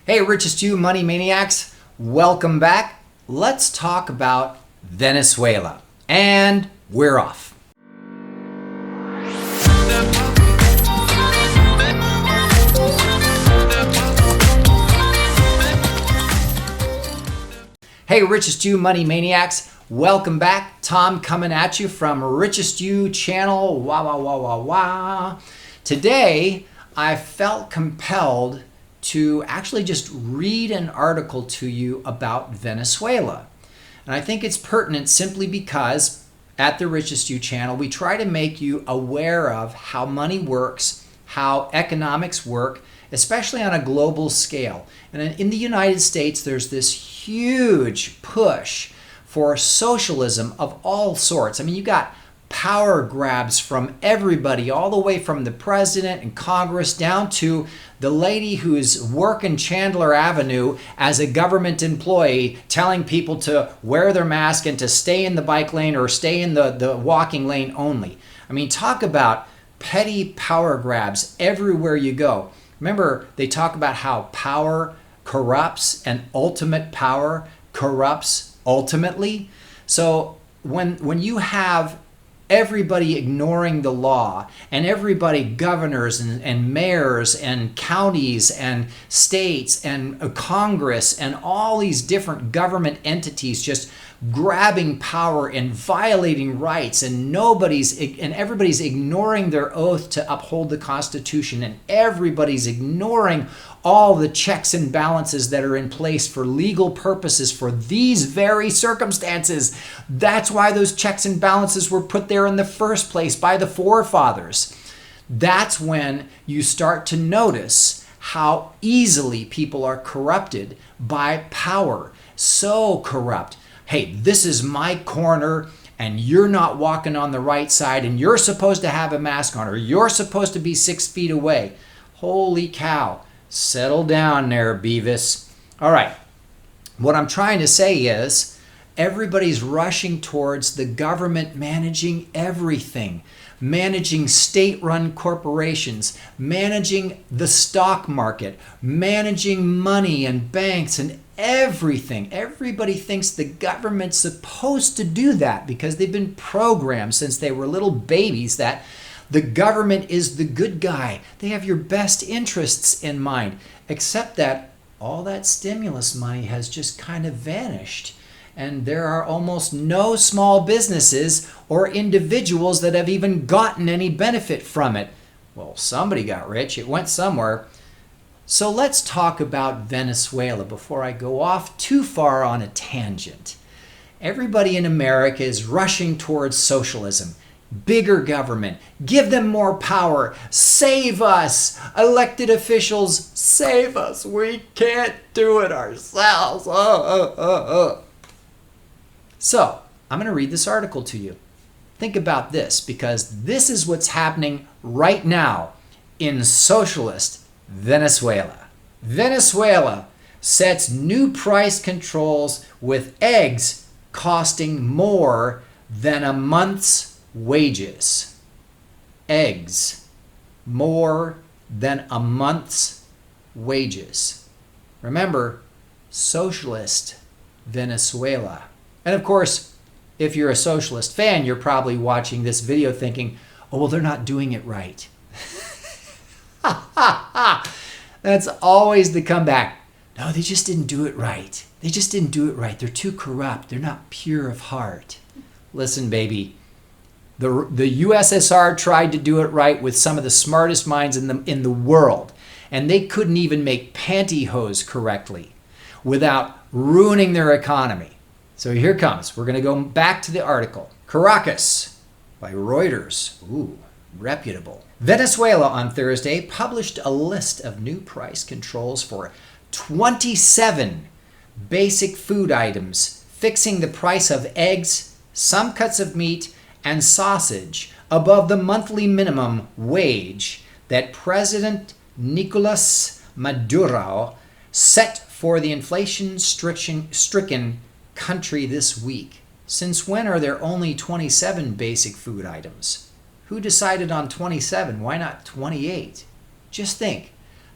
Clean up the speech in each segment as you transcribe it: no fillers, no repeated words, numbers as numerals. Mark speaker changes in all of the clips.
Speaker 1: Hey, Richest you money maniacs, welcome back. Let's talk about Venezuela. And we're off. Hey, Richest you money maniacs, welcome back. Tom coming at you from Richest You channel. Wah. Today, I felt compelled to actually just read an article to you about Venezuela. And I think it's pertinent simply because at the Richest You channel, we try to make you aware of how money works, how economics work, especially on a global scale. And in the United States, there's this huge push for socialism of all sorts. I mean, you got power grabs from everybody, all the way from the president and Congress down to the lady who's working Chandler Avenue as a government employee, telling people to wear their mask and to stay in the bike lane or stay in the walking lane only. I mean, talk about petty power grabs everywhere you go. Remember, they talk about how power corrupts and ultimate power corrupts ultimately. So when you have everybody ignoring the law and everybody, governors and mayors and counties and states and Congress and all these different government entities just grabbing power and violating rights, and everybody's ignoring their oath to uphold the Constitution, and everybody's ignoring all the checks and balances that are in place for legal purposes for these very circumstances. That's why those checks and balances were put there in the first place by the forefathers. That's when you start to notice how easily people are corrupted by power. So corrupt. Hey, this is my corner and you're not walking on the right side and you're supposed to have a mask on or you're supposed to be 6 feet away. Holy cow. Settle down there, Beavis. All right. What I'm trying to say is everybody's rushing towards the government managing everything, managing state-run corporations, managing the stock market, managing money and banks and everything. Everybody thinks the government's supposed to do that because they've been programmed since they were little babies that the government is the good guy. They have your best interests in mind, except that all that stimulus money has just kind of vanished. And there are almost no small businesses or individuals that have even gotten any benefit from it. Well, somebody got rich. It went somewhere. So let's talk about Venezuela before I go off too far on a tangent. Everybody in America is rushing towards socialism. Bigger government, give them more power, save us, elected officials, save us, we can't do it ourselves. So, I'm going to read this article to you. Think about this, because this is what's happening right now in socialist Venezuela. Venezuela sets new price controls with eggs costing more than a month's wages. Eggs more than a month's wages. Remember, socialist Venezuela. And of course, if you're a socialist fan, you're probably watching this video thinking, oh, well, they're not doing it right. That's always the comeback. No, they just didn't do it right. They just didn't do it right. They're too corrupt. They're not pure of heart. Listen, baby. The USSR tried to do it right with some of the smartest minds in the world, and they couldn't even make pantyhose correctly without ruining their economy. So here comes. We're going to go back to the article. Caracas by Reuters. Ooh, reputable. Venezuela on Thursday published a list of new price controls for 27 basic food items, fixing the price of eggs, some cuts of meat, and sausage above the monthly minimum wage that President Nicolas Maduro set for the inflation-stricken country this week. Since when are there only 27 basic food items? Who decided on 27? Why not 28? Just think.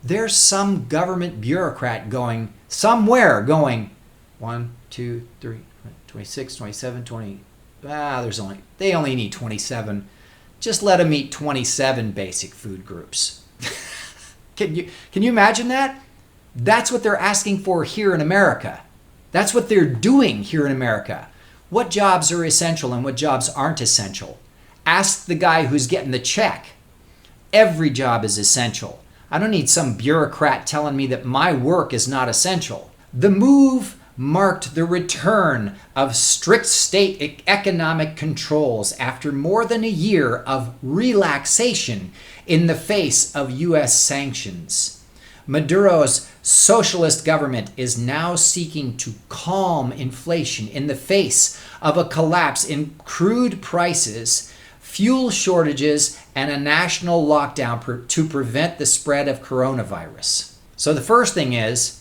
Speaker 1: There's some government bureaucrat going somewhere going 1, 2, 3, 26, 27, 20. They only need 27. Just let them eat 27 basic food groups. Can you imagine that? That's what they're asking for here in America. That's what they're doing here in America. What jobs are essential and what jobs aren't essential? Ask the guy who's getting the check. Every job is essential. I don't need some bureaucrat telling me that my work is not essential. The move marked the return of strict state economic controls after more than a year of relaxation in the face of U.S. sanctions. Maduro's socialist government is now seeking to calm inflation in the face of a collapse in crude prices, fuel shortages, and a national lockdown to prevent the spread of coronavirus. So the first thing is,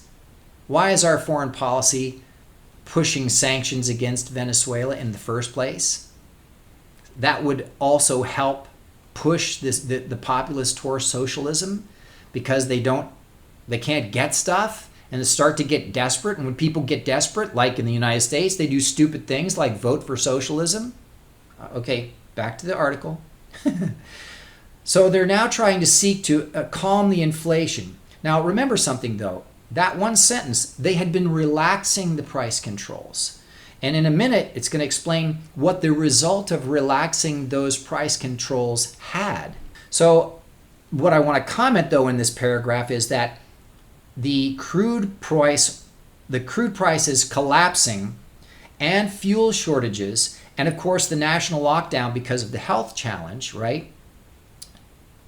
Speaker 1: why is our foreign policy pushing sanctions against Venezuela in the first place? That would also help push the populace towards socialism, because they can't get stuff and they start to get desperate. And when people get desperate, like in the United States, they do stupid things like vote for socialism. Okay, back to the article. So they're now trying to seek to calm the inflation. Now remember something though. That one sentence, they had been relaxing the price controls. And in a minute, it's going to explain what the result of relaxing those price controls had. So what I want to comment though in this paragraph is that the crude price is collapsing, and fuel shortages, and of course the national lockdown because of the health challenge, right?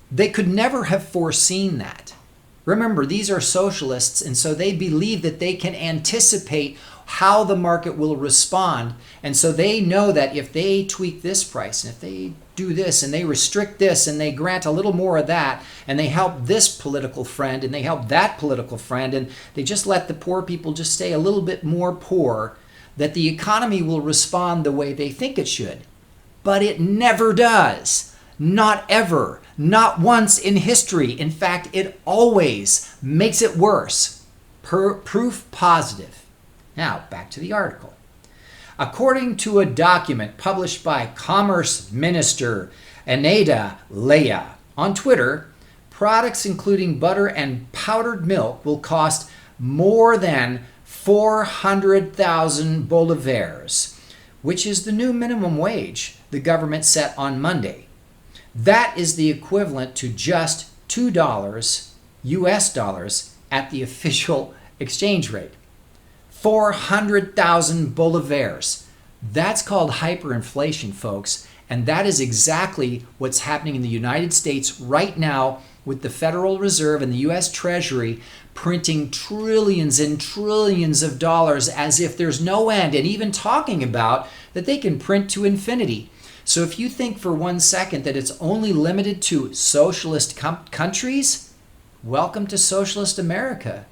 Speaker 1: They could never have foreseen that. Remember, these are socialists, and so they believe that they can anticipate how the market will respond. And so they know that if they tweak this price, and if they do this, and they restrict this, and they grant a little more of that, and they help this political friend, and they help that political friend, and they just let the poor people just stay a little bit more poor, that the economy will respond the way they think it should. But it never does. Not ever. Not once in history. In fact, it always makes it worse. Proof positive. Now, back to the article. According to a document published by Commerce Minister Aneda Leia on Twitter, products including butter and powdered milk will cost more than 400,000 bolivars, which is the new minimum wage the government set on Monday. That is the equivalent to just $2 US dollars at the official exchange rate. 400,000 bolivars. That's called hyperinflation, folks. And that is exactly what's happening in the United States right now, with the Federal Reserve and the US Treasury printing trillions and trillions of dollars as if there's no end, and even talking about that they can print to infinity. So if you think for 1 second that it's only limited to socialist countries, welcome to socialist America.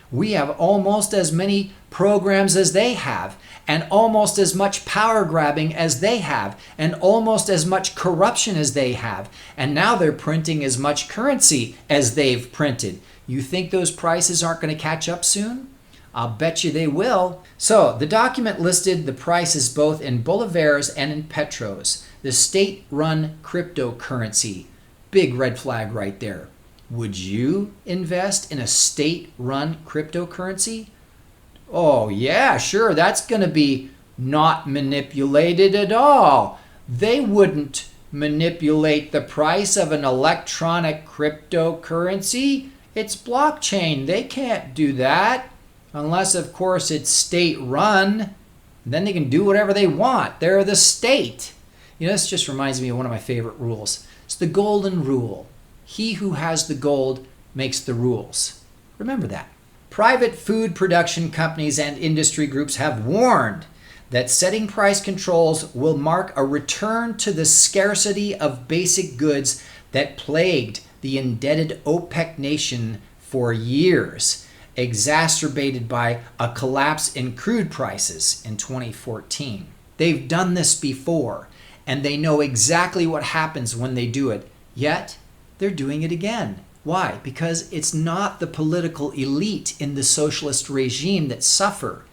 Speaker 1: We have almost as many programs as they have, and almost as much power grabbing as they have, and almost as much corruption as they have. And now they're printing as much currency as they've printed. You think those prices aren't going to catch up soon? I'll bet you they will. So the document listed the prices both in bolivars and in petros, the state-run cryptocurrency. Big red flag right there. Would you invest in a state-run cryptocurrency? Oh yeah, sure, that's going to be not manipulated at all. They wouldn't manipulate the price of an electronic cryptocurrency. It's blockchain. They can't do that. Unless, of course, it's state-run. Then they can do whatever they want. They're the state. You know, this just reminds me of one of my favorite rules. It's the golden rule. He who has the gold makes the rules. Remember that. Private food production companies and industry groups have warned that setting price controls will mark a return to the scarcity of basic goods that plagued the indebted OPEC nation for years, exacerbated by a collapse in crude prices in 2014. They've done this before, and they know exactly what happens when they do it. Yet, they're doing it again. Why? Because it's not the political elite in the socialist regime that suffer.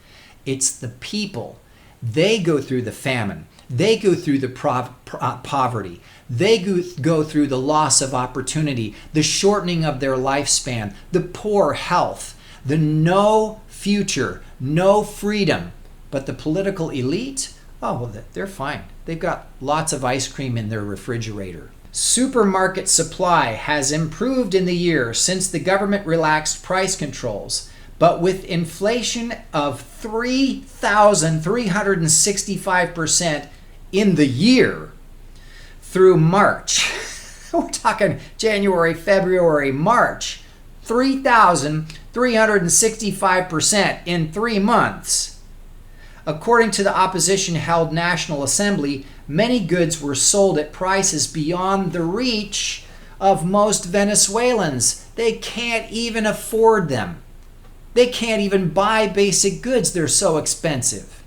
Speaker 1: It's the people. They go through the famine. They go through the poverty. They go through the loss of opportunity, the shortening of their lifespan, the poor health, the no future, no freedom. But the political elite, oh, well, they're fine. They've got lots of ice cream in their refrigerator. Supermarket supply has improved in the year since the government relaxed price controls. But with inflation of 3,365% in the year through March, we're talking January, February, March, 3,365% in 3 months. According to the opposition-held National Assembly, many goods were sold at prices beyond the reach of most Venezuelans. They can't even afford them. They can't even buy basic goods. They're so expensive.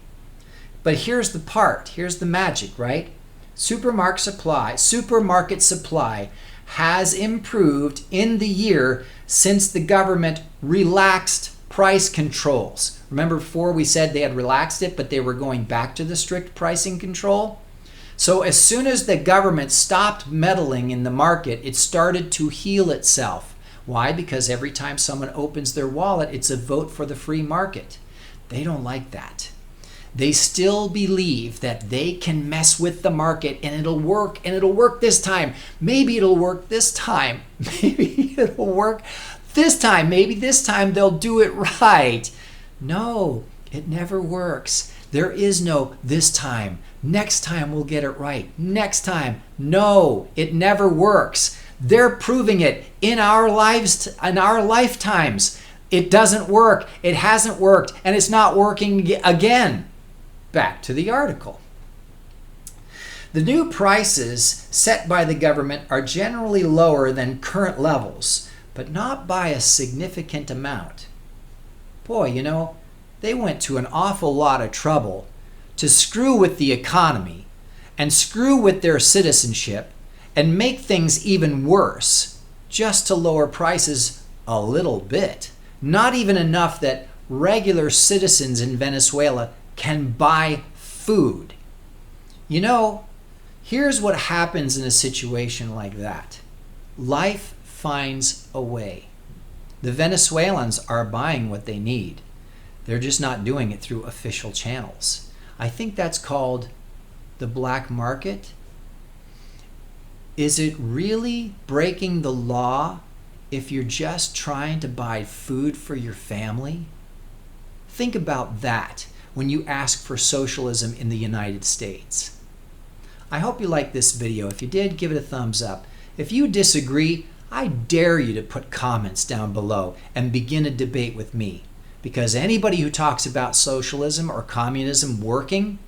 Speaker 1: But here's the part. Here's the magic, right? Supermarket supply has improved in the year since the government relaxed price controls. Remember before we said they had relaxed it, but they were going back to the strict pricing control? So as soon as the government stopped meddling in the market, it started to heal itself. Why? Because every time someone opens their wallet, it's a vote for the free market. They don't like that. They still believe that they can mess with the market and it'll work this time. Maybe it'll work this time. Maybe it'll work this time. Maybe this time they'll do it right. No, it never works. There is no this time. Next time we'll get it right. Next time. No, it never works. They're proving it in our lives, in our lifetimes. It doesn't work. It hasn't worked, and it's not working again. Back to the article. The new prices set by the government are generally lower than current levels, but not by a significant amount. Boy, you know, they went to an awful lot of trouble to screw with the economy and screw with their citizenship and make things even worse just to lower prices a little bit. Not even enough that regular citizens in Venezuela can buy food. You know, here's what happens in a situation like that. Life finds a way. The Venezuelans are buying what they need. They're just not doing it through official channels. I think that's called the black market. Is it really breaking the law if you're just trying to buy food for your family? Think about that when you ask for socialism in the United States. I hope you liked this video. If you did, give it a thumbs up. If you disagree, I dare you to put comments down below and begin a debate with me. Because anybody who talks about socialism or communism working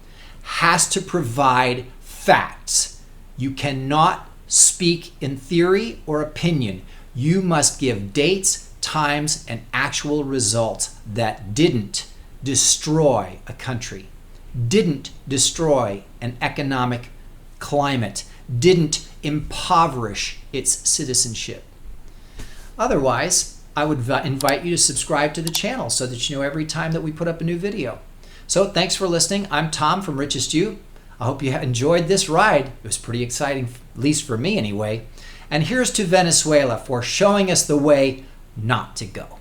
Speaker 1: has to provide facts. You cannot speak in theory or opinion. You must give dates, times, and actual results that didn't destroy a country, didn't destroy an economic climate, didn't impoverish its citizenship. Otherwise, I would invite you to subscribe to the channel so that you know every time that we put up a new video. So thanks for listening. I'm Tom from Richest. I hope you enjoyed this ride. It was pretty exciting, at least for me anyway. And here's to Venezuela for showing us the way not to go.